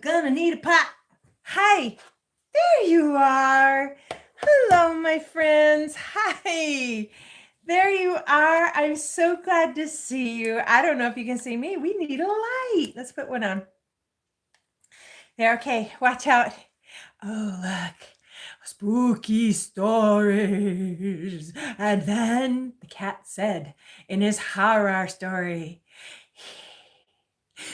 Gonna need a pot. Hi, there you are. Hello, my friends. Hi, there you are. I'm so glad to see you. I don't know if you can see me. We need a light. Let's put one on. There, okay, watch out. Oh, look. Spooky stories. And then the cat said in his horror story,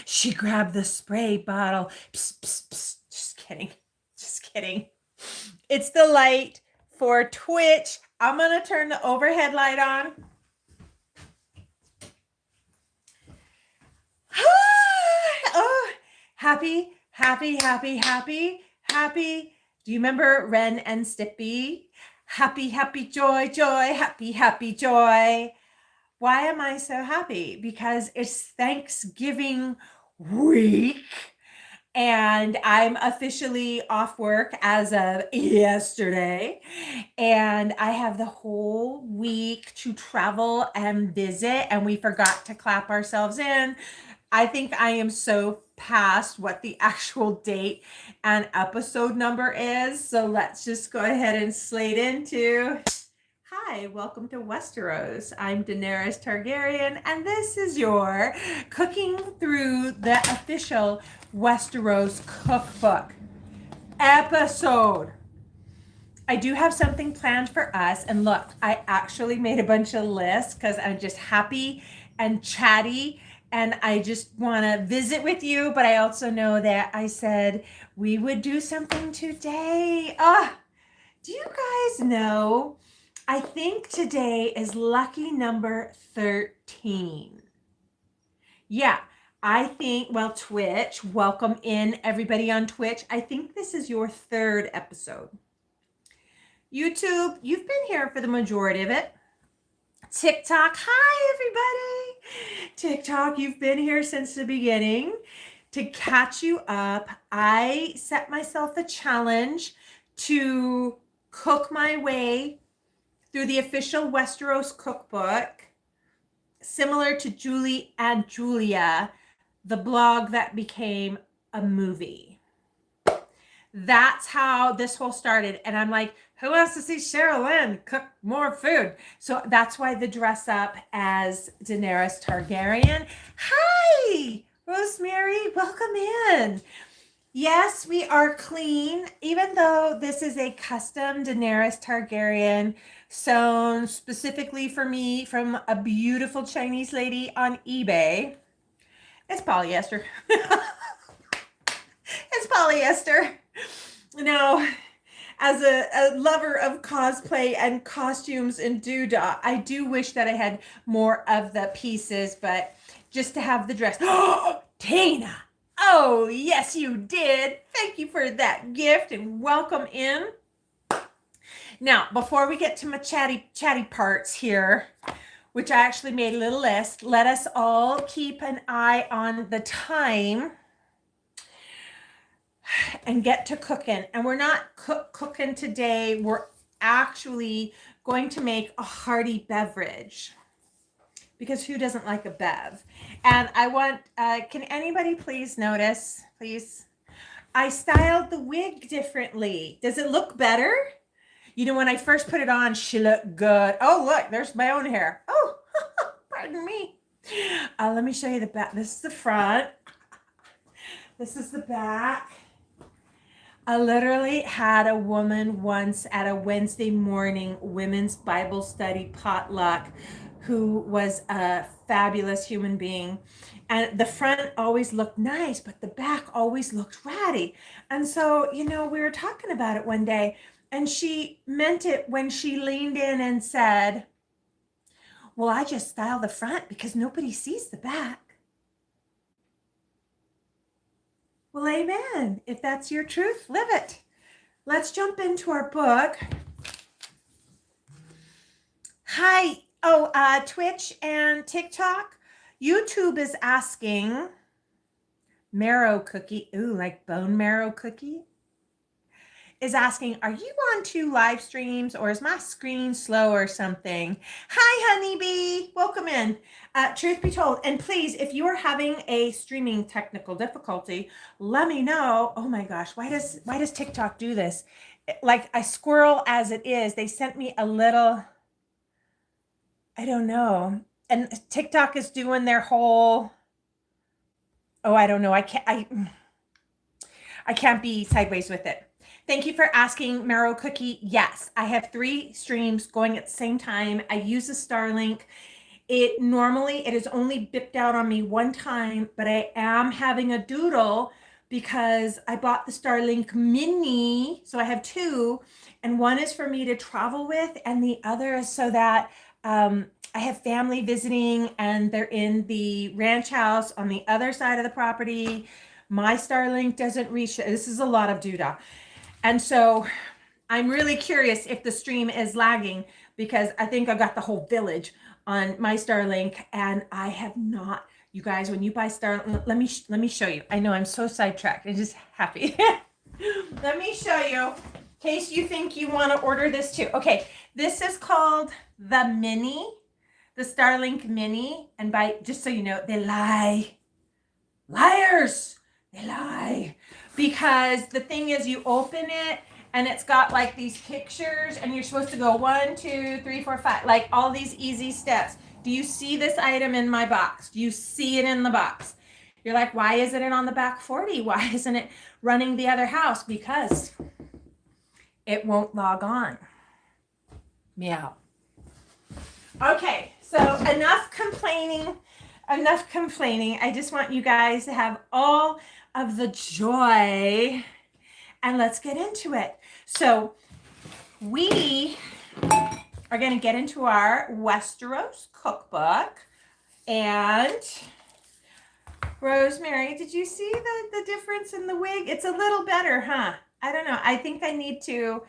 she grabbed the spray bottle. Psst, psst, psst. Just kidding. Just kidding. It's the light for Twitch. I'm going to turn the overhead light on. Oh, happy. Do you remember Ren and Stippy? Happy, joy, happy, joy. Why am I so happy? Because it's Thanksgiving week. And I'm officially off work as of yesterday. And I have the whole week to travel and visit. And we forgot to clap ourselves in. I think I am so past what the actual date and episode number is. So let's just go ahead and slate into. Hi, welcome to Westeros. I'm Daenerys Targaryen, and this is your Cooking Through the Official Westeros Cookbook episode. I do have something planned for us, and look, I actually made a bunch of lists because I'm just happy and chatty, and I just want to visit with you, but I also know that I said we would do something today. Do you guys know? I think today is lucky number 13. Yeah, I think, well, Twitch, welcome in everybody on Twitch. I think this is your third episode. YouTube, you've been here for the majority of it. TikTok, hi everybody. TikTok, you've been here since the beginning. To catch you up, I set myself a challenge to cook my way through the official Westeros cookbook, similar to Julie and Julia, the blog that became a movie. That's how this whole started. And I'm like, who wants to see Cheryl Lynn cook more food? So that's why the dress up as Daenerys Targaryen. Hi, Rosemary, welcome in. Yes, we are clean, even though this is a custom Daenerys Targaryen sewn specifically for me from a beautiful Chinese lady on eBay. It's polyester. It's polyester. No, as a lover of cosplay and costumes and doodah, I do wish that I had more of the pieces, but just to have the dress. Oh, Tina! Oh, yes, you did. Thank you for that gift and welcome in. Now, before we get to my chatty parts here, which I actually made a little list, let us all keep an eye on the time and get to cooking. And we're not cooking today. We're actually going to make a hearty beverage, because who doesn't like a bev? And I want, can anybody please notice, please? I styled the wig differently. Does it look better? You know, when I first put it on, she looked good. Oh, look, there's my own hair. Oh, pardon me. Let me show you the back. This is the front. This is the back. I literally had a woman once at a Wednesday morning women's Bible study potluck who was a fabulous human being. And the front always looked nice, but the back always looked ratty. And so, you know, we were talking about it one day, and she meant it when she leaned in and said, well, I just style the front because nobody sees the back. Well, amen. If that's your truth, live it. Let's jump into our book. Hi. Oh, Twitch and TikTok. YouTube is asking, marrow cookie. Ooh, like bone marrow cookie? is asking, are you on 2 live streams or is my screen slow or something? Hi, honeybee. Welcome in. Truth be told, and please, if you are having a streaming technical difficulty, let me know. Oh my gosh, why does TikTok do this? Like a squirrel as it is, they sent me a little, I don't know. And TikTok is doing their whole, oh, I don't know. I can't be sideways with it. Thank you for asking, Marrow Cookie. Yes, I have 3 streams going at the same time. I use a Starlink. It is only bipped out on me one time, but I am having a doodle because I bought the Starlink Mini. So I have 2, and one is for me to travel with, and the other is so that I have family visiting and they're in the ranch house on the other side of the property. My Starlink doesn't reach. This is a lot of doodah. And so I'm really curious if the stream is lagging because I think I got the whole village on my Starlink and I have not. You guys, when you buy Starlink, let me show you. I know I'm so sidetracked. I'm just happy. Let me show you in case you think you want to order this too. Okay, this is called the Mini, the Starlink Mini. And just so you know, they lie. Liars. They lie. Because the thing is, you open it and it's got like these pictures and you're supposed to go 1, 2, 3, 4, 5, like all these easy steps. Do you see this item in my box? Do you see it in the box? You're like, why isn't it on the back 40? Why isn't it running the other house? Because it won't log on. Meow. Okay, so enough complaining. I just want you guys to have all of the joy and let's get into it. So we are going to get into our Westeros cookbook. And Rosemary, did you see the difference in the wig? It's a little better, huh? I don't know. I think I need to,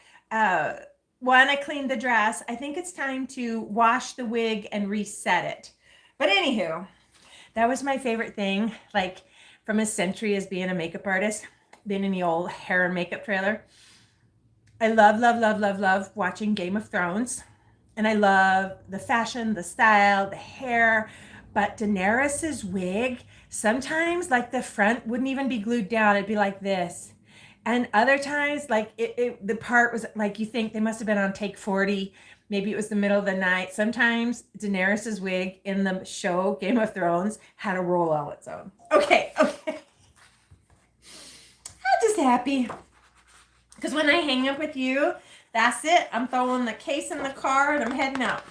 one, I cleaned the dress. I think it's time to wash the wig and reset it. But anywho, that was my favorite thing, like from a century as being a makeup artist, being in the old hair and makeup trailer. I love watching Game of Thrones. And I love the fashion, the style, the hair. But Daenerys's wig, sometimes like the front wouldn't even be glued down. It'd be like this. And other times, like the part was like, you think they must have been on take 40. Maybe it was the middle of the night. Sometimes Daenerys's wig in the show Game of Thrones had a roll all its own. Okay. I'm just happy. Because when I hang up with you, that's it. I'm throwing the case in the car and I'm heading out.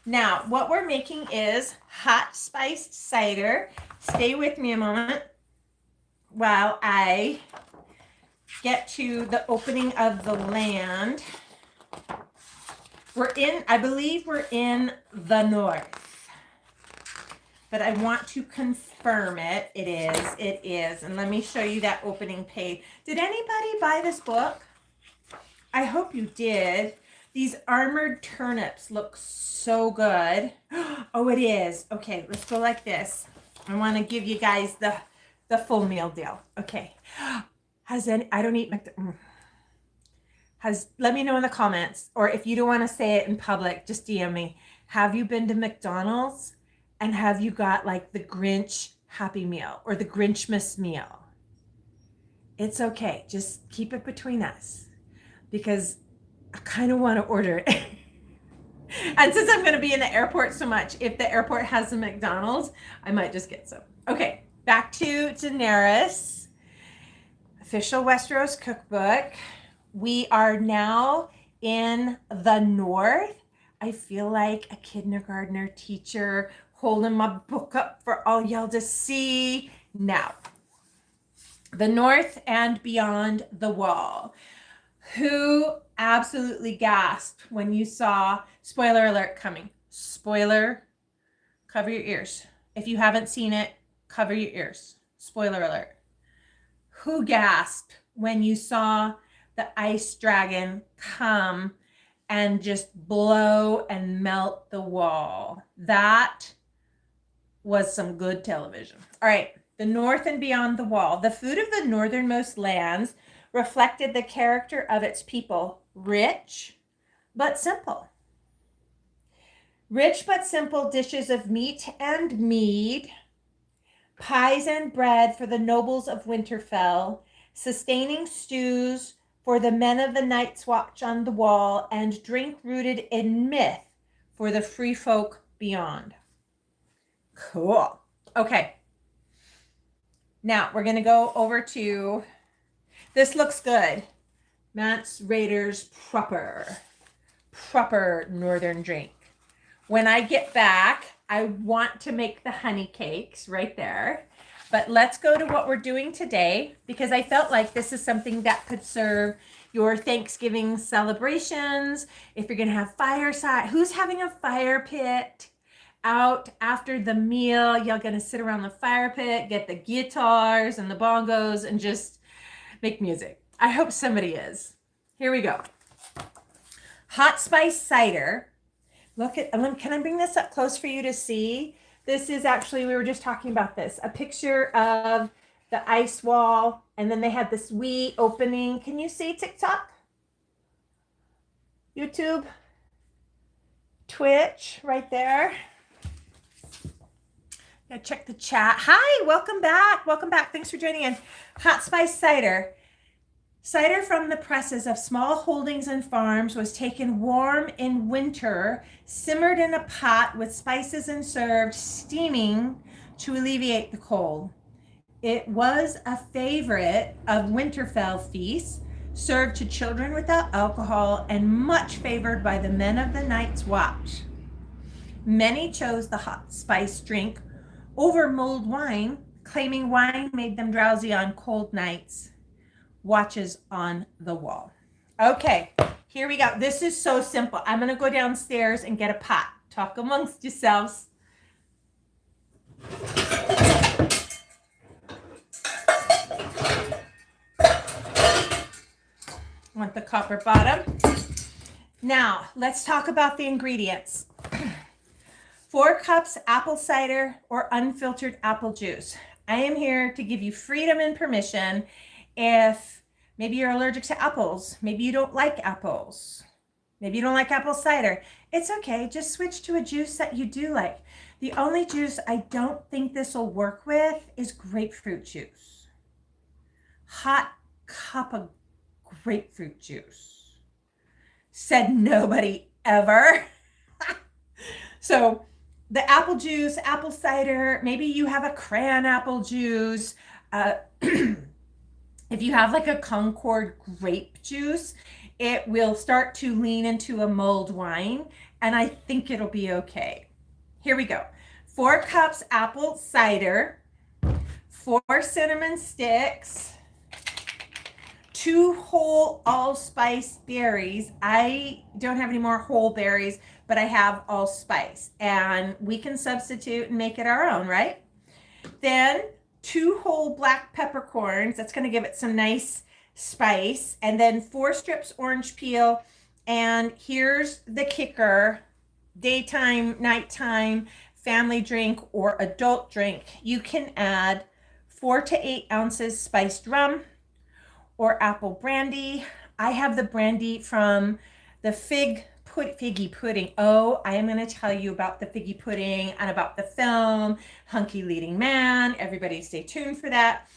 Now, what we're making is hot spiced cider. Stay with me a moment while I get to the opening of the land. I believe we're in the north, but I want to confirm it. It is. And let me show you that opening page. Did anybody buy this book? I hope you did. These armored turnips look so good. Oh, it is. Okay, let's go like this. I want to give you guys the full meal deal. Okay. I don't eat McDonald's. Let me know in the comments, or if you don't want to say it in public, just DM me. Have you been to McDonald's and have you got like the Grinch Happy Meal or the Grinchmas meal? It's okay. Just keep it between us because I kind of want to order it. And since I'm going to be in the airport so much, if the airport has a McDonald's, I might just get some. Okay, back to Daenerys. Official Westeros cookbook. We are now in the north. I feel like a kindergartner teacher holding my book up for all y'all to see. Now, the north and beyond the wall. Who absolutely gasped when you saw, spoiler alert coming. Spoiler, cover your ears. If you haven't seen it, cover your ears. Spoiler alert. Who gasped when you saw the ice dragon come and just blow and melt the wall? That was some good television. All right, the north and beyond the wall. The food of the northernmost lands reflected the character of its people, rich but simple. Rich but simple dishes of meat and mead, pies and bread for the nobles of Winterfell, sustaining stews for the men of the Night's Watch on the Wall, and drink rooted in myth for the free folk beyond. Cool. Okay. Now we're going to go over to, this looks good. Mance Raider's proper northern drink. When I get back, I want to make the honey cakes right there. But let's go to what we're doing today, because I felt like this is something that could serve your Thanksgiving celebrations. If you're going to have fireside, who's having a fire pit out after the meal? Y'all going to sit around the fire pit, get the guitars and the bongos and just make music. I hope somebody is. Here we go. Hot spice cider. Look at, can I bring this up close for you to see? This is actually, we were just talking about this, a picture of the ice wall, and then they had this wee opening. Can you see TikTok? YouTube? Twitch, right there. Yeah, check the chat. Hi, welcome back. Welcome back. Thanks for joining in. Hot spice cider. Cider from the presses of small holdings and farms was taken warm in winter, simmered in a pot with spices and served steaming to alleviate the cold. It was a favorite of Winterfell feasts, served to children without alcohol and much favored by the men of the Night's Watch. Many chose the hot spice drink over mulled wine, claiming wine made them drowsy on cold nights. Watches on the wall. Okay, here we go. This is so simple. I'm going to go downstairs and get a pot. Talk amongst yourselves. Want the copper bottom. Now, let's talk about the ingredients. 4 cups apple cider or unfiltered apple juice. I am here to give you freedom and permission. If maybe you're allergic to apples, maybe you don't like apples, maybe you don't like apple cider, it's okay. Just switch to a juice that you do like. The only juice I don't think this will work with is grapefruit juice. Hot cup of grapefruit juice. Said nobody ever. So the apple juice, apple cider, maybe you have a crayon apple juice. If you have like a Concord grape juice, it will start to lean into a mulled wine, and I think it'll be okay. Here we go. 4 cups apple cider, 4 cinnamon sticks, 2 whole allspice berries. I don't have any more whole berries, but I have allspice, and we can substitute and make it our own, right? Then 2 whole black peppercorns. That's going to give it some nice spice. And then 4 strips orange peel. And here's the kicker. Daytime, nighttime, family drink, or adult drink. You can add 4 to 8 ounces spiced rum or apple brandy. I have the brandy from the figgy pudding. Oh, I am going to tell you about the figgy pudding and about the film Hunky Leading Man. Everybody stay tuned for that.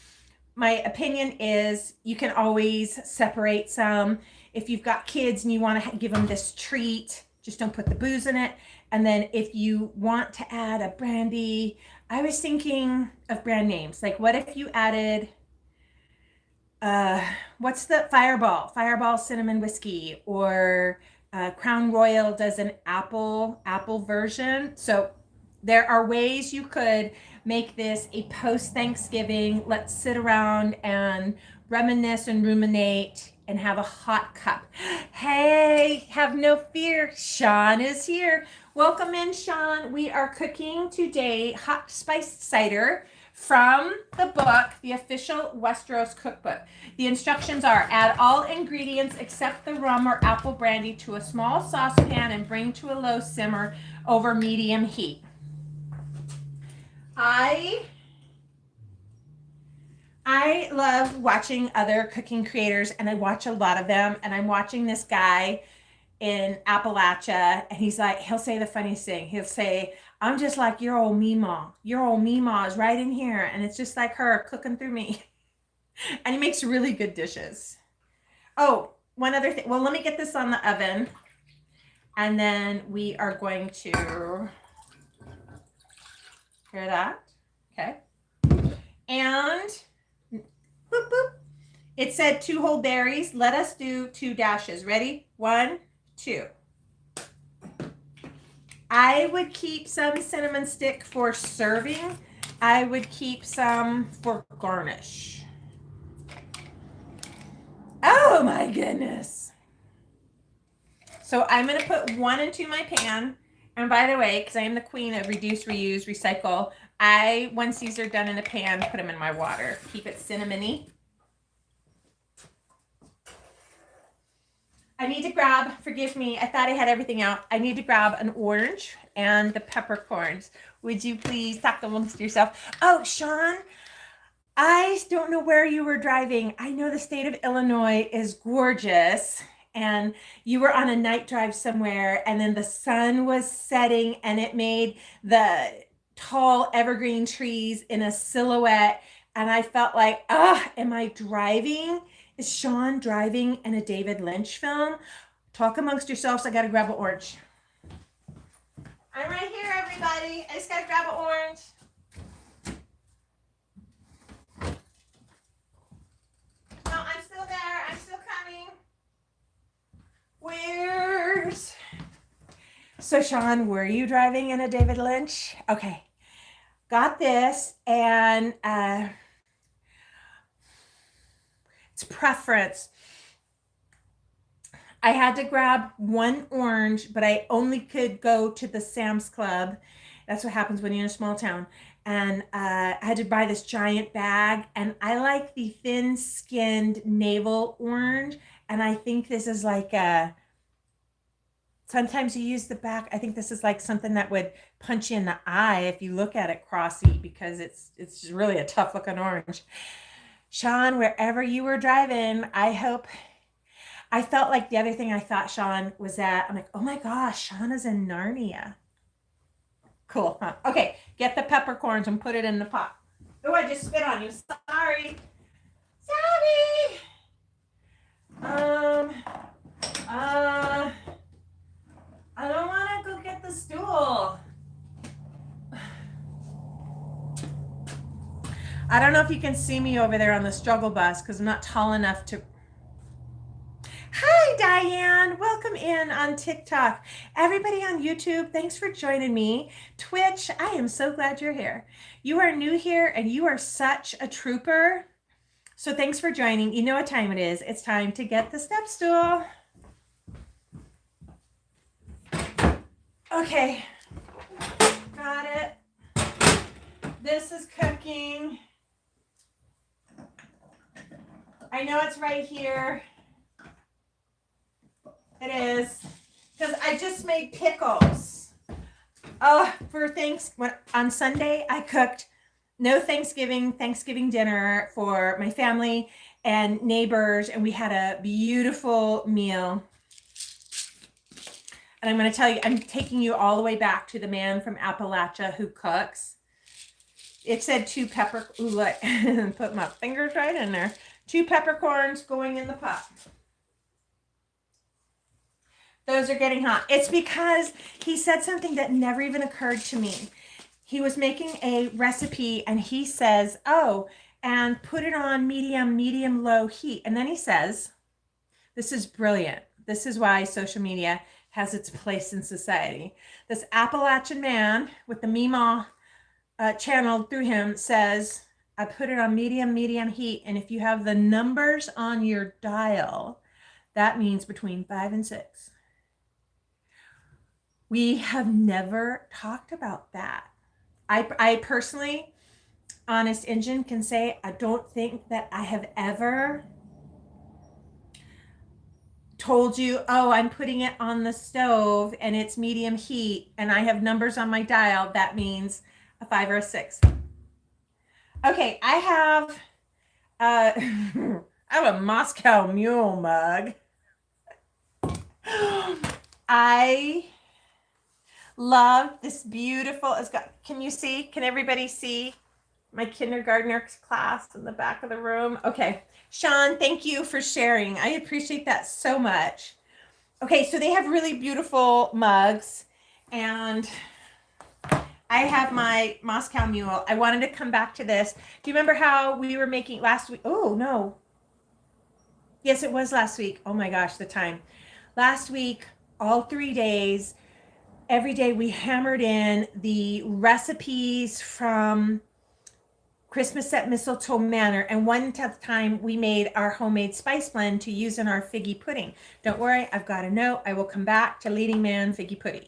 My opinion is you can always separate some. If you've got kids and you want to give them this treat, just don't put the booze in it. And then if you want to add a brandy, I was thinking of brand names. Like what if you added what's the Fireball cinnamon whiskey, or Crown Royal does an apple version. So there are ways you could make this a post-Thanksgiving, let's sit around and reminisce and ruminate and have a hot cup. Hey, have no fear. Sean is here. Welcome in, Sean. We are cooking today hot spiced cider from the book, the official Westeros cookbook. The instructions are: add all ingredients except the rum or apple brandy to a small saucepan and bring to a low simmer over medium heat. I I love watching other cooking creators, and I watch a lot of them. And I'm watching this guy in Appalachia, and he'll say the funniest thing. He'll say, I'm just like your old Meemaw. Your old Meemaw is right in here, and it's just like her cooking through me. And he makes really good dishes. Oh, one other thing. Well, let me get this on the oven, and then we are going to hear that. Okay. And boop, boop. It said 2 whole berries. Let us do 2 dashes. Ready? 1, 2. I would keep some cinnamon stick for serving. I would keep some for garnish. Oh my goodness. So I'm going to put 1 into my pan. And by the way, because I am the queen of reduce, reuse, recycle, once these are done in a pan, put them in my water. Keep it cinnamony. I need to grab, forgive me, I thought I had everything out. I need to grab an orange and the peppercorns. Would you please talk amongst yourself? Oh, Sean, I don't know where you were driving. I know the state of Illinois is gorgeous, and you were on a night drive somewhere, and then the sun was setting, and it made the tall evergreen trees in a silhouette, and I felt like, am I driving? Is Sean driving in a David Lynch film? Talk amongst yourselves. I got to grab an orange. I'm right here, everybody. I just got to grab an orange. No, I'm still there. I'm still coming. Where's... So, Sean, were you driving in a David Lynch? Okay. Got this. And it's preference. I had to grab 1 orange, but I only could go to the Sam's Club. That's what happens when you're in a small town. And I had to buy this giant bag, and I like the thin-skinned navel orange, and I think this is like sometimes you use the back. I think this is like something that would punch you in the eye if you look at it crossy, because it's really a tough-looking orange. Sean, wherever you were driving, I felt like the other thing I thought, Sean, was that I'm like, oh my gosh, Sean is in Narnia. Cool, huh? Okay, get the peppercorns and put it in the pot. Oh, I just spit on you. Sorry. Sorry. I don't want to go get the stool. I don't know if you can see me over there on the struggle bus because I'm not tall enough to... Hi, Diane. Welcome in on TikTok. Everybody on YouTube, thanks for joining me. Twitch, I am so glad you're here. You are new here, and you are such a trooper. So thanks for joining. You know what time it is. It's time to get the step stool. Okay. Got it. This is cooking. I know it's right here. It is, because I just made pickles. For on Sunday, I cooked Thanksgiving dinner for my family and neighbors, and we had a beautiful meal. And I'm going to tell you, I'm taking you all the way back to the man from Appalachia who cooks. It said 2 ooh, look, put my fingers right in there. 2 peppercorns going in the pot. Those are getting hot. It's because he said something that never even occurred to me. He was making a recipe, and he says, and put it on medium, low heat. And then he says, this is brilliant. This is why social media has its place in society. This Appalachian man with the Meemaw channeled through him says, I put it on medium heat. And if you have the numbers on your dial, that means between 5 and 6. We have never talked about that. I personally, honest engine, can say I don't think that I have ever told you, I'm putting it on the stove and it's medium heat and I have numbers on my dial. That means a 5 or a 6. Okay, I have I have a Moscow Mule mug. I love this beautiful, it's got, can you see? Can everybody see my kindergartner class in the back of the room? Okay. Sean, thank you for sharing. I appreciate that so much. Okay, so they have really beautiful mugs, and I have my Moscow Mule. I wanted to come back to this. Do you remember how we were making last week? Oh, no. Yes, it was last week. Oh my gosh, the time. Last week, all 3 days, every day we hammered in the recipes from Christmas at Mistletoe Manor, and one time we made our homemade spice blend to use in our figgy pudding. Don't worry, I've got a note. I will come back to Leading Man Figgy Pudding.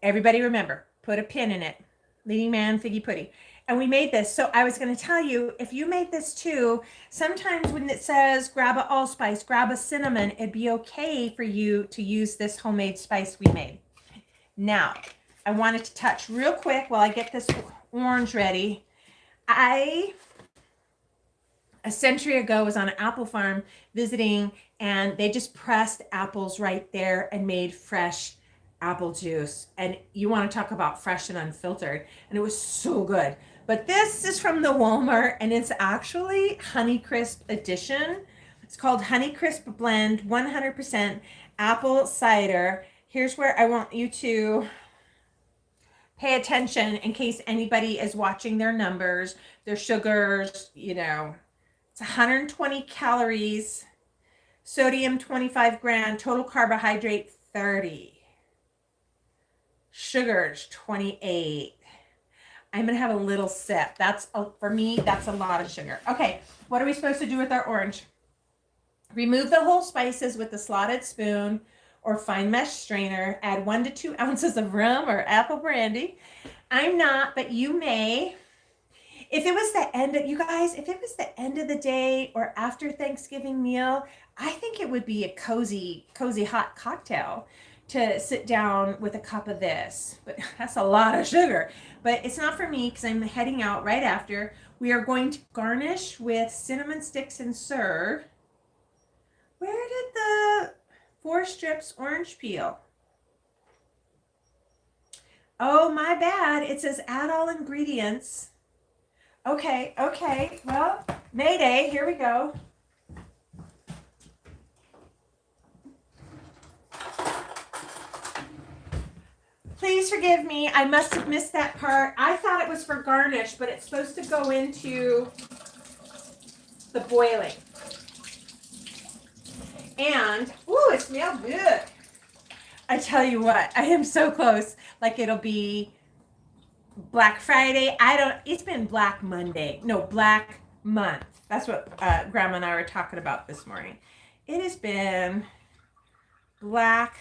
Everybody remember, put a pin in it. Leading Man Figgy Pudding. And we made this. So I was going to tell you, if you made this too, sometimes when it says grab a allspice, grab a cinnamon, it'd be okay for you to use this homemade spice we made. Now, I wanted to touch real quick while I get this orange ready. A century ago was on an apple farm visiting, and they just pressed apples right there and made fresh apple juice. And you want to talk about fresh and unfiltered, and it was so good. But this is from the Walmart, and it's actually Honeycrisp edition. It's called Honeycrisp Blend 100% apple cider. Here's where I want you to pay attention in case anybody is watching their numbers, their sugars, you know. It's 120 calories, sodium 25 gram, total carbohydrate 30. Sugars 28. I'm going to have a little sip. For me, that's a lot of sugar. Okay, what are we supposed to do with our orange? Remove the whole spices with a slotted spoon or fine mesh strainer. Add 1 to 2 ounces of rum or apple brandy. I'm not, but you may. If it was the end of, you guys, if it was the end of the day or after Thanksgiving meal, I think it would be a cozy hot cocktail to sit down with a cup of this. But that's a lot of sugar. But it's not for me because I'm heading out right after. We are going to garnish with cinnamon sticks and serve. Where did the 4 strips orange peel? Oh, my bad. It says add all ingredients. Okay. Well, Mayday, here we go. Please forgive me. I must have missed that part. I thought it was for garnish, but it's supposed to go into the boiling. And, ooh, it smells good. I tell you what, I am so close. Like it'll be Black Friday. It's been Black Monday. No, Black Month. That's what Grandma and I were talking about this morning. It has been Black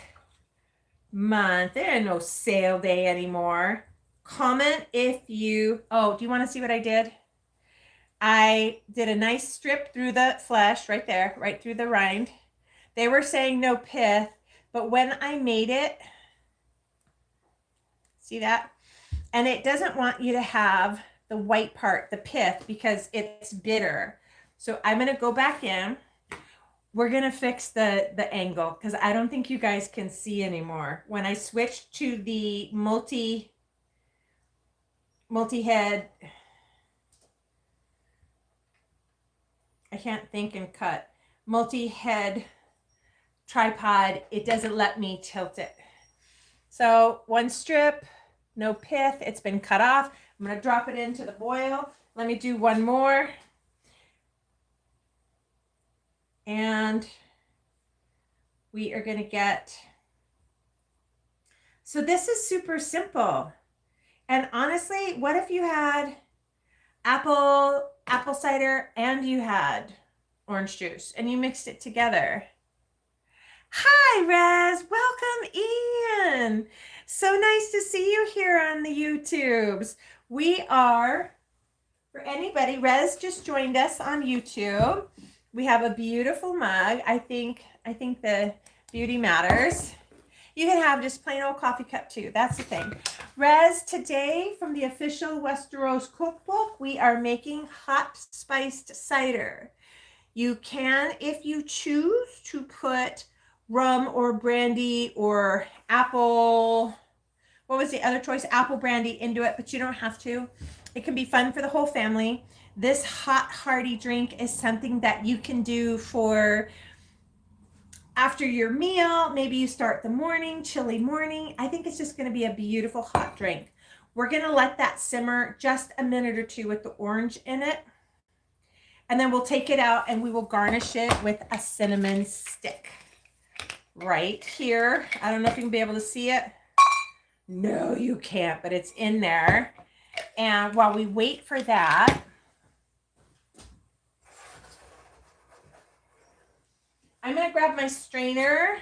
Month. There ain't no sale day anymore. Comment if you, do you want to see what I did? I did a nice strip through the flesh right there, right through the rind. They were saying no pith, but when I made it, see that? And it doesn't want you to have the white part, the pith, because it's bitter. So I'm going to go back in. We're going to fix the angle because I don't think you guys can see anymore. When I switched to the multi-head, I can't think and cut, multi-head tripod, it doesn't let me tilt it. So 1 strip, no pith, it's been cut off. I'm going to drop it into the boil. Let me do 1 more. And we are going to get, so this is super simple. And honestly, what if you had apple cider and you had orange juice and you mixed it together? Hi, Rez. Welcome, Ian. So nice to see you here on the YouTubes. We are, for anybody, Rez just joined us on YouTube. We have a beautiful mug. I think the beauty matters. You can have just plain old coffee cup too. That's the thing. Rez, today from the official Westeros cookbook, we are making hot spiced cider. You can, if you choose, to put rum or brandy or apple, what was the other choice? Apple brandy into it, but you don't have to. It can be fun for the whole family. This hot, hearty drink is something that you can do for after your meal. Maybe you start the morning, chilly morning. I think it's just going to be a beautiful hot drink. We're going to let that simmer just a minute or two with the orange in it. And then we'll take it out and we will garnish it with a cinnamon stick right here. I don't know if you can be able to see it. No, you can't, but it's in there. And while we wait for that, I'm going to grab my strainer.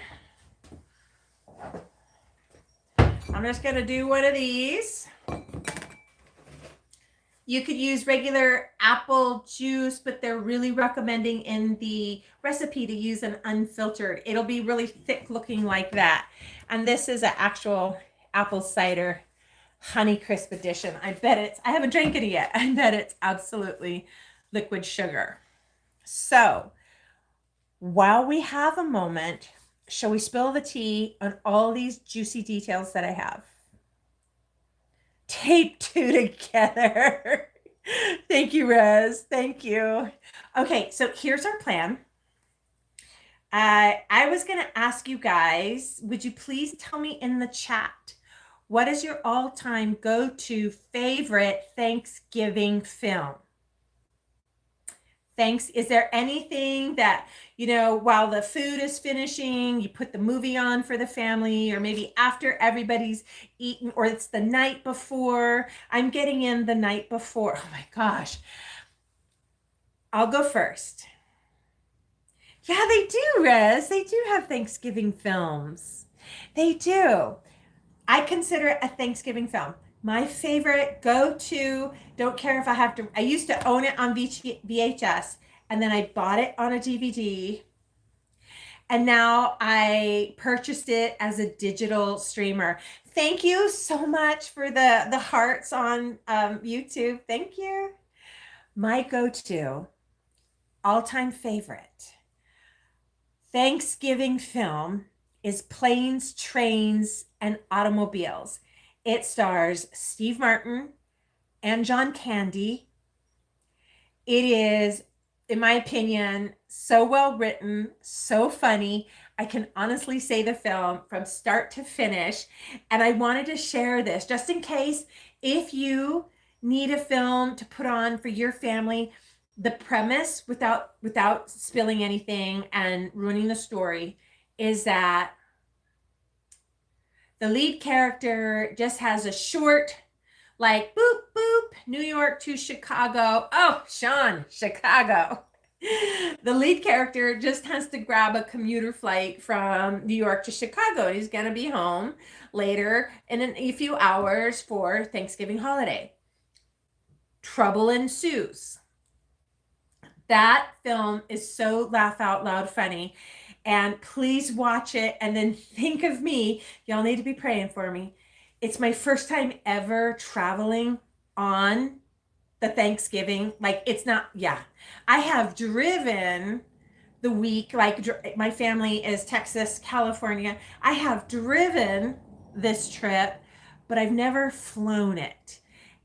I'm just going to do one of these. You could use regular apple juice, but they're really recommending in the recipe to use an unfiltered. It'll be really thick looking like that. And this is an actual apple cider Honeycrisp edition. I haven't drank it yet. I bet it's absolutely liquid sugar. So while we have a moment, shall we spill the tea on all these juicy details that I have? Tape two together. Thank you, Rez. Thank you. Okay, so here's our plan. I was going to ask you guys, would you please tell me in the chat, what is your all-time go-to favorite Thanksgiving film? Is there anything that, while the food is finishing, you put the movie on for the family, or maybe after everybody's eaten, or it's the night before? I'm getting in the night before. Oh my gosh. I'll go first. Yeah, they do, Rez. They do have Thanksgiving films. They do. I consider it a Thanksgiving film. My favorite go-to, don't care if I have to, I used to own it on VHS, and then I bought it on a DVD, and now I purchased it as a digital streamer. Thank you so much for the hearts on YouTube. Thank you. My go-to, all-time favorite Thanksgiving film is Planes, Trains, and Automobiles. It stars Steve Martin and John Candy. It is, in my opinion, so well written, so funny. I can honestly say the film from start to finish. And I wanted to share this just in case, if you need a film to put on for your family. The premise, without spilling anything and ruining the story, is that the lead character just has a short, like, boop, boop, New York to Chicago. Oh, Sean, Chicago. The lead character just has to grab a commuter flight from New York to Chicago. He's going to be home later in a few hours for Thanksgiving holiday. Trouble ensues. That film is so laugh out loud funny. And please watch it and then think of me. Y'all need to be praying for me. It's my first time ever traveling on the Thanksgiving. Like, it's not, yeah. I have driven the week, like my family is Texas, California. I have driven this trip, but I've never flown it.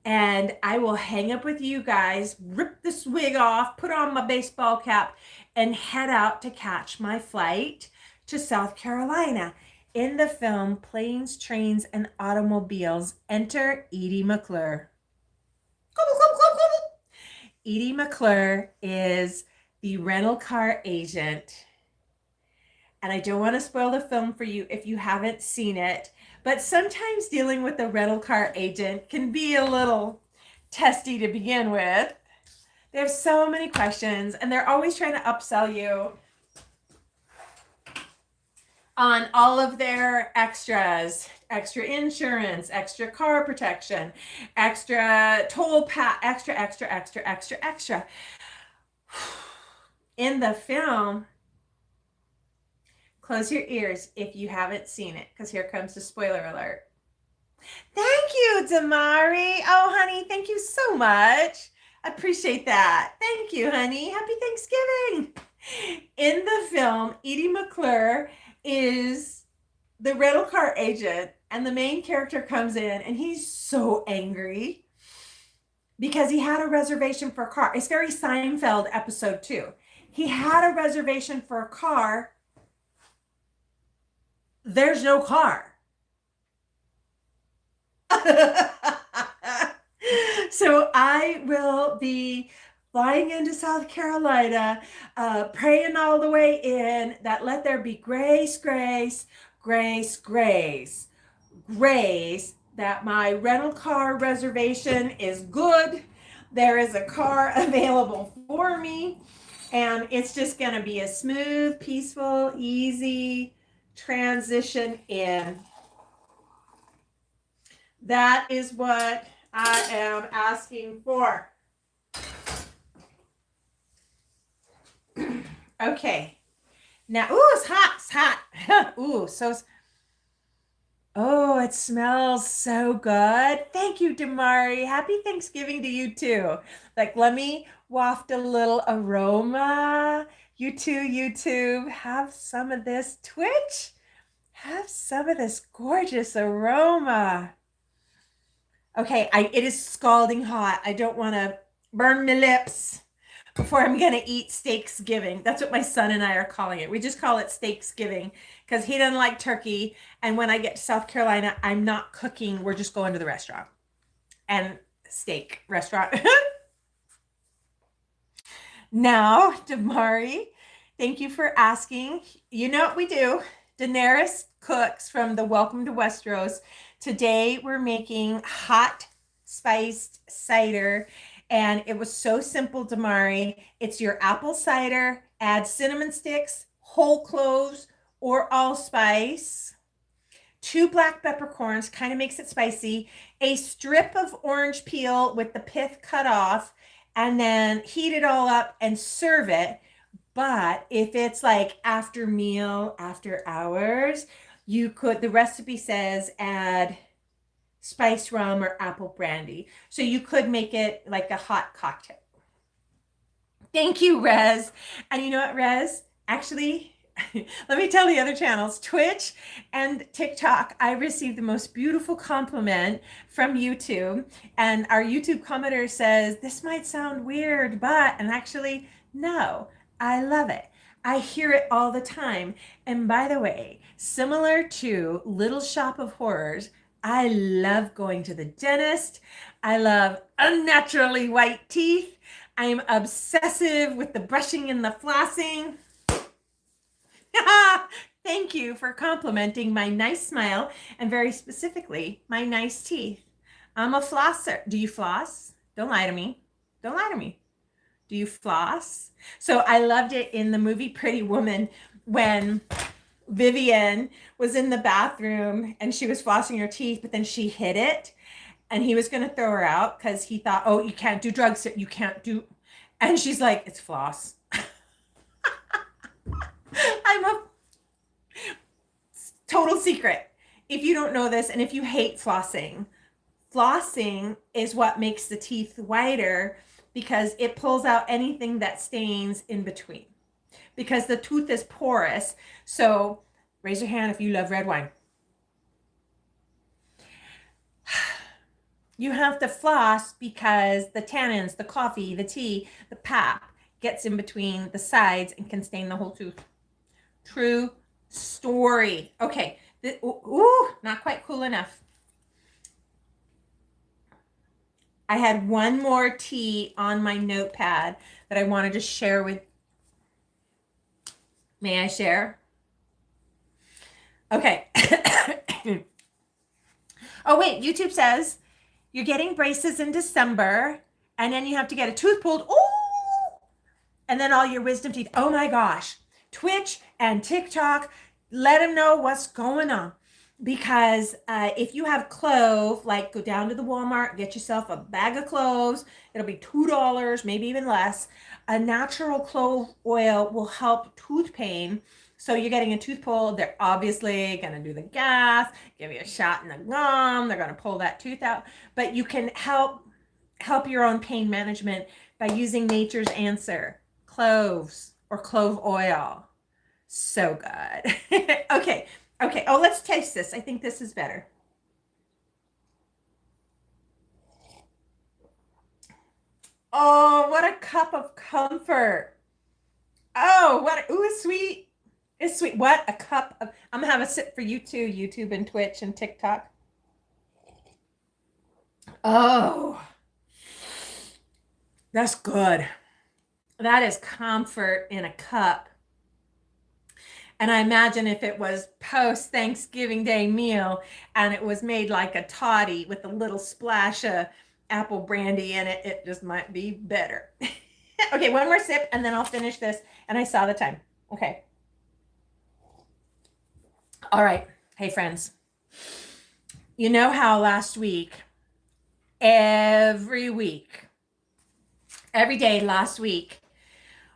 And I will hang up with you guys, rip this wig off, put on my baseball cap, and head out to catch my flight to South Carolina. In the film Planes, Trains, and Automobiles, enter Edie McClure. Edie McClure is the rental car agent. And I don't want to spoil the film for you if you haven't seen it, but sometimes dealing with a rental car agent can be a little testy to begin with. They have so many questions, and they're always trying to upsell you on all of their extras, extra insurance, extra car protection, extra toll extra. In the film, close your ears if you haven't seen it, because here comes the spoiler alert. Thank you, Damari. Oh, honey, thank you so much. I appreciate that. Thank you, honey. Happy Thanksgiving. In the film, Edie McClure is the rental car agent, and the main character comes in, and he's so angry because he had a reservation for a car. It's very Seinfeld episode 2. He had a reservation for a car. There's no car. So I will be flying into South Carolina, praying all the way in that let there be grace, grace, grace, grace, grace, that my rental car reservation is good. There is a car available for me, and it's just going to be a smooth, peaceful, easy transition in. That is what I am asking for. Okay. Now, ooh, it's hot. It's hot. Ooh, so, oh, it smells so good. Thank you, Damari. Happy Thanksgiving to you too. Like, let me waft a little aroma. You too, YouTube. Have some of this, Twitch. Have some of this gorgeous aroma. Okay, it is scalding hot. I don't want to burn my lips before I'm going to eat Steaksgiving. That's what my son and I are calling it. We just call it Steaksgiving because he doesn't like turkey. And when I get to South Carolina, I'm not cooking. We're just going to the restaurant and steak restaurant. Now, Damari, thank you for asking. You know what we do. Daenerys cooks from the Welcome to Westeros. Today we're making hot spiced cider, and it was so simple, Damari. It's your apple cider, add cinnamon sticks, whole cloves, or allspice, 2 black peppercorns, kind of makes it spicy, a strip of orange peel with the pith cut off, and then heat it all up and serve it. But if it's like after meal, after hours, you could, the recipe says add spiced rum or apple brandy. So you could make it like a hot cocktail. Thank you, Rez. And you know what, Rez? Actually, let me tell the other channels, Twitch and TikTok, I received the most beautiful compliment from YouTube. And our YouTube commenter says, this might sound weird, but, and actually, no, I love it. I hear it all the time. And by the way, similar to Little Shop of Horrors, I love going to the dentist. I love unnaturally white teeth. I'm obsessive with the brushing and the flossing. Thank you for complimenting my nice smile and very specifically my nice teeth. I'm a flosser. Do you floss? Don't lie to me. Don't lie to me. Do you floss? So I loved it in the movie Pretty Woman when Vivian was in the bathroom and she was flossing her teeth, but then she hid it and he was going to throw her out because he thought, oh, you can't do drugs. You can't do. And she's like, it's floss. I'm a total secret. If you don't know this and if you hate flossing, flossing is what makes the teeth whiter because it pulls out anything that stains in between. Because the tooth is porous. So raise your hand if you love red wine. You have to floss because the tannins, the coffee, the tea, the pap gets in between the sides and can stain the whole tooth. True story. Okay. Ooh, not quite cool enough. I had one more tea on my notepad that I wanted to share with. May I share? Okay. Oh, wait. YouTube says you're getting braces in December, and then you have to get a tooth pulled. Ooh! And then all your wisdom teeth. Oh, my gosh. Twitch and TikTok, let them know what's going on. Because if you have clove, like go down to the Walmart, get yourself a bag of cloves. It'll be $2, maybe even less. A natural clove oil will help tooth pain. So you're getting a tooth pulled. They're obviously going to do the gas, give you a shot in the gum. They're going to pull that tooth out. But you can help your own pain management by using nature's answer, cloves or clove oil. So good. Okay. Oh, let's taste this. I think this is better. Oh, what a cup of comfort. Oh, it's sweet. It's sweet. What a cup of, I'm gonna have a sip for you too, YouTube and Twitch and TikTok. Oh, that's good. That is comfort in a cup. And I imagine if it was post Thanksgiving Day meal and it was made like a toddy with a little splash of apple brandy in it, it just might be better. Okay, one more sip and then I'll finish this. And I saw the time. Okay. All right. Hey, friends. You know how last week, every day last week,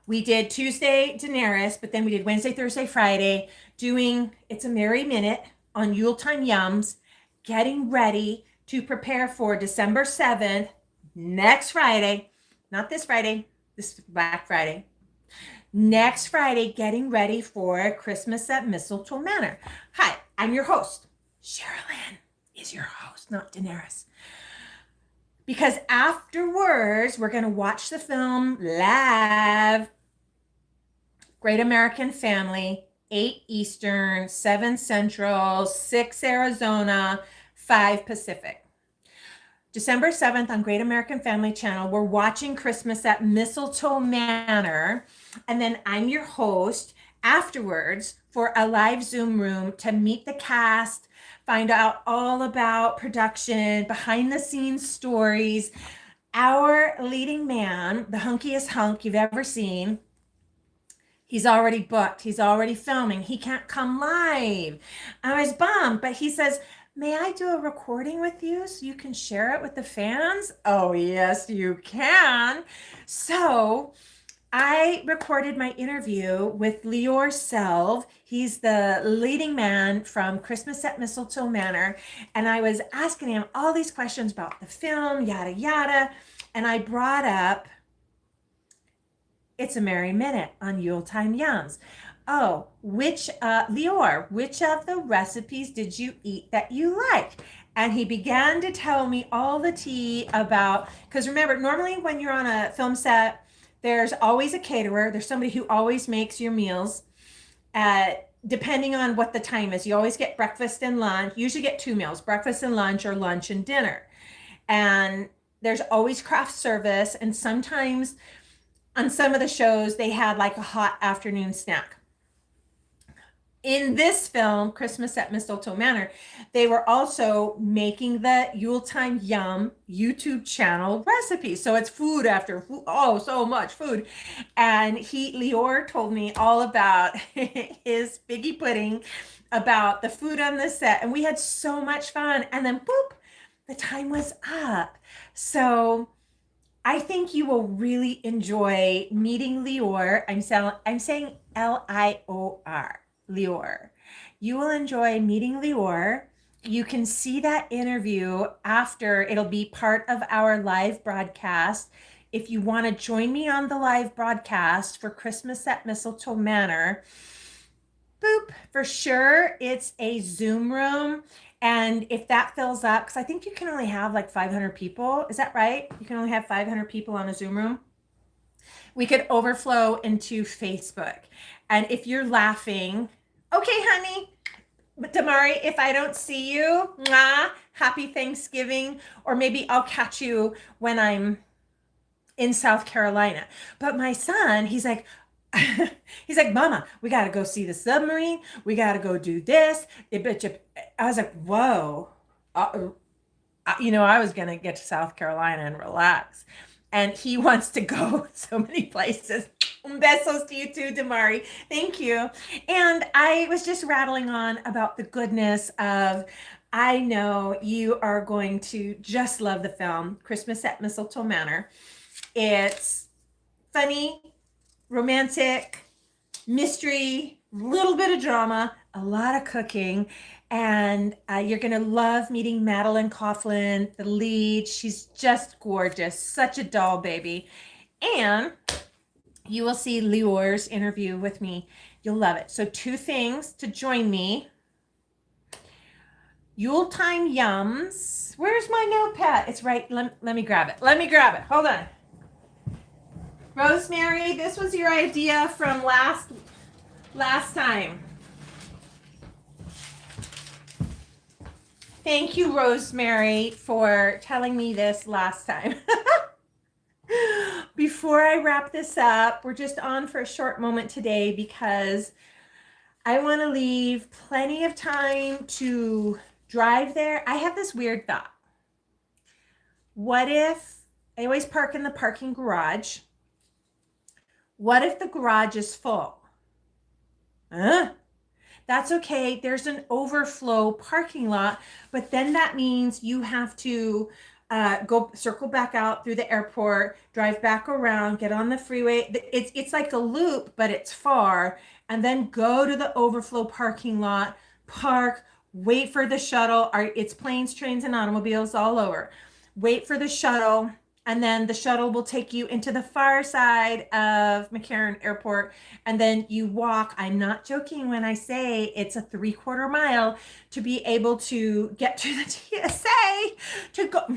we did Tuesday Daenerys, but then we did Wednesday, Thursday, Friday, doing It's a Merry Minute on Yuletime Yums, getting ready to prepare for December 7th, next Friday, not this Friday, this Black Friday. Next Friday, getting ready for Christmas at Mistletoe Manor. Hi, I'm your host. Sherilyn is your host, not Daenerys. Because afterwards, we're going to watch the film live. Great American Family, 8 Eastern, 7 Central, 6 Arizona, 5 Pacific. December 7th on Great American Family Channel, we're watching Christmas at Mistletoe Manor. And then I'm your host afterwards for a live Zoom room to meet the cast, find out all about production, behind the scenes stories. Our leading man, the hunkiest hunk you've ever seen, he's already booked. He's already filming. He can't come live. I was bummed, but he says, may I do a recording with you so you can share it with the fans? Oh, yes, you can. So I recorded my interview with Lior Selv. He's the leading man from Christmas at Mistletoe Manor. And I was asking him all these questions about the film, yada, yada. And I brought up It's a Merry Minute on Yuletime Yums. Oh, Lior, which of the recipes did you eat that you liked? And he began to tell me all the tea about, because remember, normally when you're on a film set, there's always a caterer. There's somebody who always makes your meals. Depending on what the time is, you always get breakfast and lunch. You usually get 2 meals, breakfast and lunch, or lunch and dinner. And there's always craft service. And sometimes on some of the shows, they had like a hot afternoon snack. In this film, Christmas at Mistletoe Manor, they were also making the Yuletime Yum YouTube channel recipes. So it's food after food. Oh, so much food. And Lior told me all about his figgy pudding, about the food on the set. And we had so much fun. And then boop, the time was up. So I think you will really enjoy meeting Lior. I'm saying Lior. Lior. You will enjoy meeting Lior. You can see that interview after. It'll be part of our live broadcast. If you want to join me on the live broadcast for Christmas at Mistletoe Manor, boop, for sure, it's a Zoom room. And if that fills up, because I think you can only have like 500 people. Is that right? You can only have 500 people on a Zoom room. We could overflow into Facebook. And if you're laughing, okay, honey, Damari, if I don't see you, happy Thanksgiving. Or maybe I'll catch you when I'm in South Carolina. But my son, he's like, Mama, we got to go see the submarine. We got to go do this. I was like, whoa. I was going to get to South Carolina and relax. And he wants to go so many places. Besos to you too, Damari. Thank you. And I was just rattling on about the goodness of, I know you are going to just love the film, Christmas at Mistletoe Manor. It's funny, romantic, mystery, little bit of drama, a lot of cooking, and you're going to love meeting Madeline Coughlin, the lead. She's just gorgeous, such a doll baby. And you will see Lior's interview with me. You'll love it. So 2 things to join me. Yuletime Yums. Where's my notepad? It's right. Let me grab it. Let me grab it. Hold on. Rosemary, this was your idea from last time. Thank you, Rosemary, for telling me this last time. Before I wrap this up, we're just on for a short moment today because I want to leave plenty of time to drive there. I have this weird thought. What if I always park in the parking garage? What if the garage is full? That's okay. There's an overflow parking lot, but then that means you have to go circle back out through the airport, drive back around, get on the freeway. It's like a loop, but it's far, and then go to the overflow parking lot, park, wait for the shuttle. It's planes, trains, and automobiles all over. Wait for the shuttle, and then the shuttle will take you into the far side of McCarran Airport, and then you walk. I'm not joking when I say it's a 3/4 mile to be able to get to the TSA to go.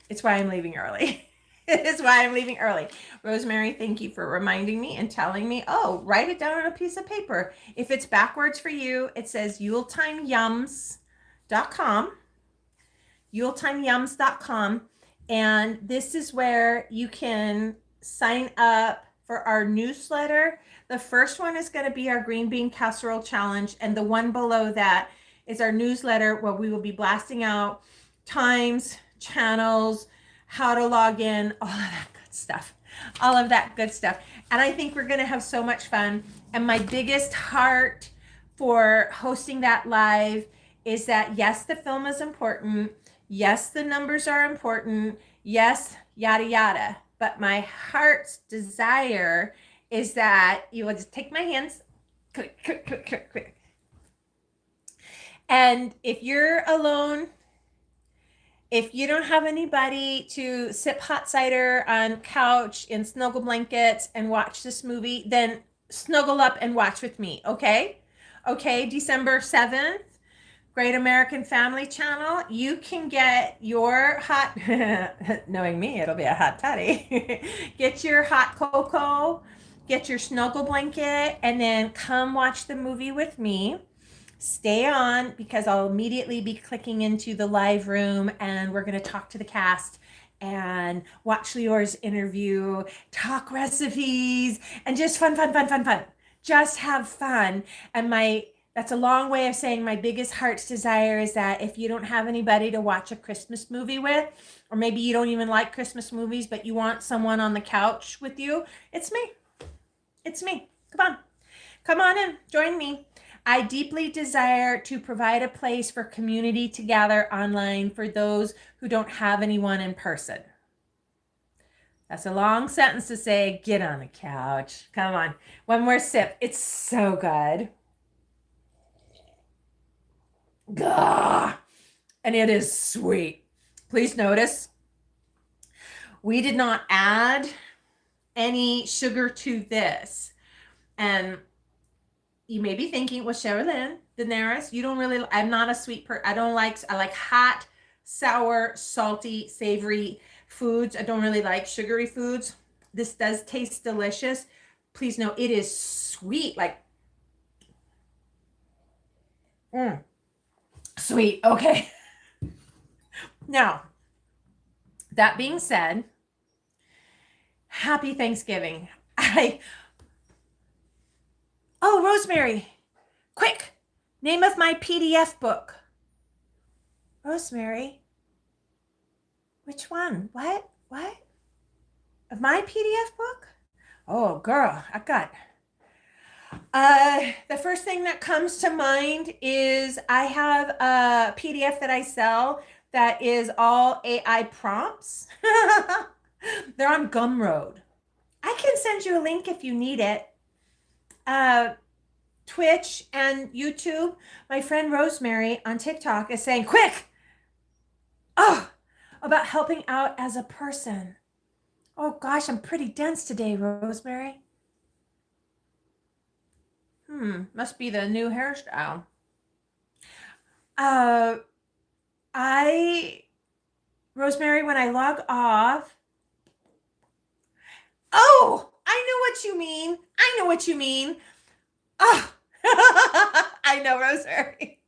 It's why I'm leaving early. It is why I'm leaving early. Rosemary, thank you for reminding me and telling me, oh, write it down on a piece of paper. If it's backwards for you, it says yuletimeyums.com, yuletimeyums.com. And this is where you can sign up for our newsletter. The first one is going to be our green bean casserole challenge. And the one below that is our newsletter where we will be blasting out times, channels, how to log in, all of that good stuff. All of that good stuff. And I think we're going to have so much fun. And my biggest heart for hosting that live is that, yes, the film is important. Yes, the numbers are important. Yes, yada, yada. But my heart's desire is that you will just take my hands, click, click, click, click, click. And if you're alone, if you don't have anybody to sip hot cider on couch in snuggle blankets and watch this movie, then snuggle up and watch with me, okay? Okay, December 7th. Great American Family Channel. You can get your hot, knowing me, it'll be a hot toddy. Get your hot cocoa, get your snuggle blanket, and then come watch the movie with me. Stay on because I'll immediately be clicking into the live room and we're going to talk to the cast and watch Lior's interview, talk recipes, and just fun. Just have fun. And that's a long way of saying my biggest heart's desire is that if you don't have anybody to watch a Christmas movie with, or maybe you don't even like Christmas movies, but you want someone on the couch with you, it's me. It's me. Come on in, join me. I deeply desire to provide a place for community to gather online for those who don't have anyone in person. That's a long sentence to say, get on the couch. Come on, one more sip. It's so good. Gah! And it is sweet. Please notice, we did not add any sugar to this. And you may be thinking, well, Sherilyn, Daenerys, you don't really, I'm not a sweet person. I like hot, sour, salty, savory foods. I don't really like sugary foods. This does taste delicious. Please know it is sweet, like, sweet. Okay. Now, that being said, happy Thanksgiving. Oh, Rosemary, quick, name of my PDF book. Rosemary, which one? What? Of my PDF book? Oh, girl, I got the first thing that comes to mind is I have a PDF that I sell that is all AI prompts. They're on Gumroad. I can send you a link if you need it. Twitch and YouTube. My friend Rosemary on TikTok is saying, quick, oh, about helping out as a person. Oh gosh, I'm pretty dense today, Rosemary. Must be the new hairstyle. Uh, Rosemary, when I log off, oh, I know what you mean. I know what you mean. Oh, I know, Rosemary.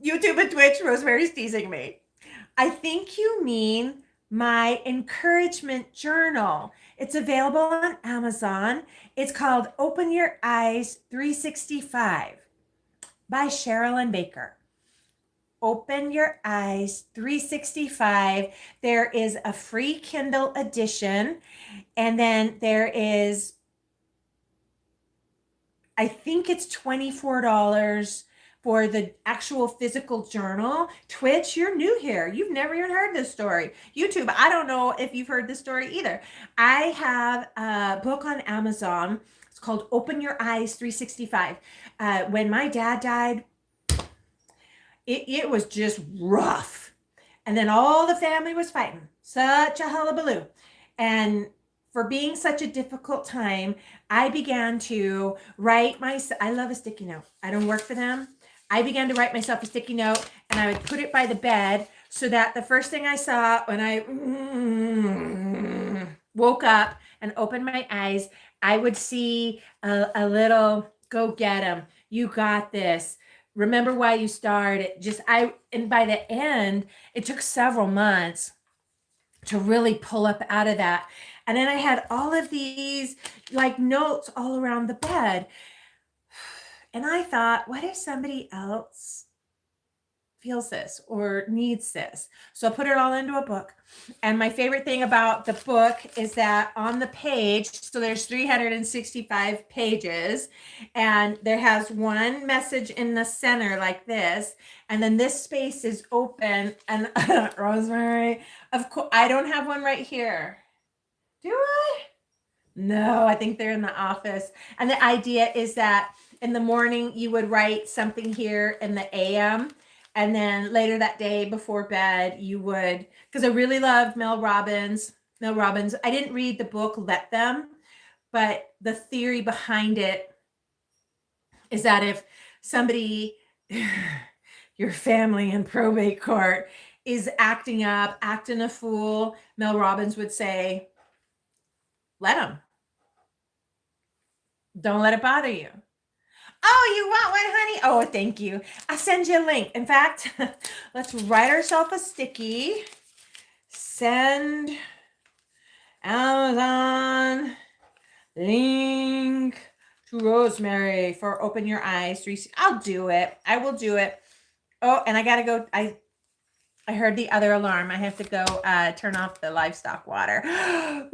YouTube and Twitch, Rosemary's teasing me. I think you mean my encouragement journal. It's available on Amazon. It's called Open Your Eyes 365 by Sherilyn Baker. Open Your Eyes 365. There is a free Kindle edition, and then there is, I think it's $24 for the actual physical journal. Twitch, you're new here. You've never even heard this story. YouTube, I don't know if you've heard this story either. I have a book on Amazon. It's called Open Your Eyes 365. When my dad died, it was just rough. And then all the family was fighting. Such a hullabaloo. And for being such a difficult time, I began to write I love a sticky note. I don't work for them. I began to write myself a sticky note, and I would put it by the bed so that the first thing I saw when I woke up and opened my eyes, I would see a little, go get 'em. You got this. Remember why you started. And by the end, it took several months to really pull up out of that. And then I had all of these like notes all around the bed. And I thought, what if somebody else feels this or needs this? So I put it all into a book. And my favorite thing about the book is that on the page, so there's 365 pages, and there has one message in the center like this, and then this space is open. And Rosemary, of course, I don't have one right here. Do I? No, I think they're in the office. And the idea is that in the morning you would write something here in the AM, and then later that day before bed you would, because I really love Mel Robbins. I didn't read the book Let Them, but the theory behind it is that if somebody, your family in probate court, is acting up, acting a fool, Mel Robbins would say, let them. Don't let it bother you. Oh, you want one, honey? Oh, thank you. I'll send you a link. In fact, let's write ourselves a sticky. Send Amazon link to Rosemary for Open Your Eyes. I'll do it. I will do it. Oh, and I got to go. I heard the other alarm. I have to go turn off the livestock water. Rob!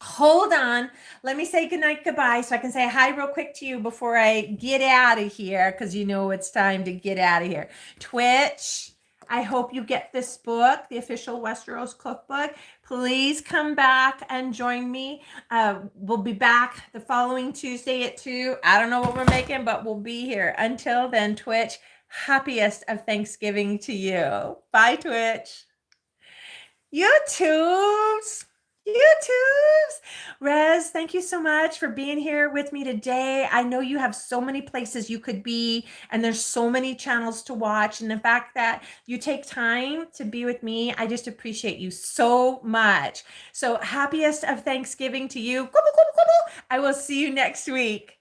Hold on. Let me say goodnight, goodbye, so I can say hi real quick to you before I get out of here, because you know it's time to get out of here. Twitch, I hope you get this book, the official Westeros cookbook. Please come back and join me. We'll be back the following Tuesday at 2. I don't know what we're making, but we'll be here. Until then, Twitch, happiest of Thanksgiving to you. Bye, Twitch. YouTubes. Rez, thank you so much for being here with me today. I know you have so many places you could be, and there's so many channels to watch. And the fact that you take time to be with me, I just appreciate you so much. So happiest of Thanksgiving to you. I will see you next week.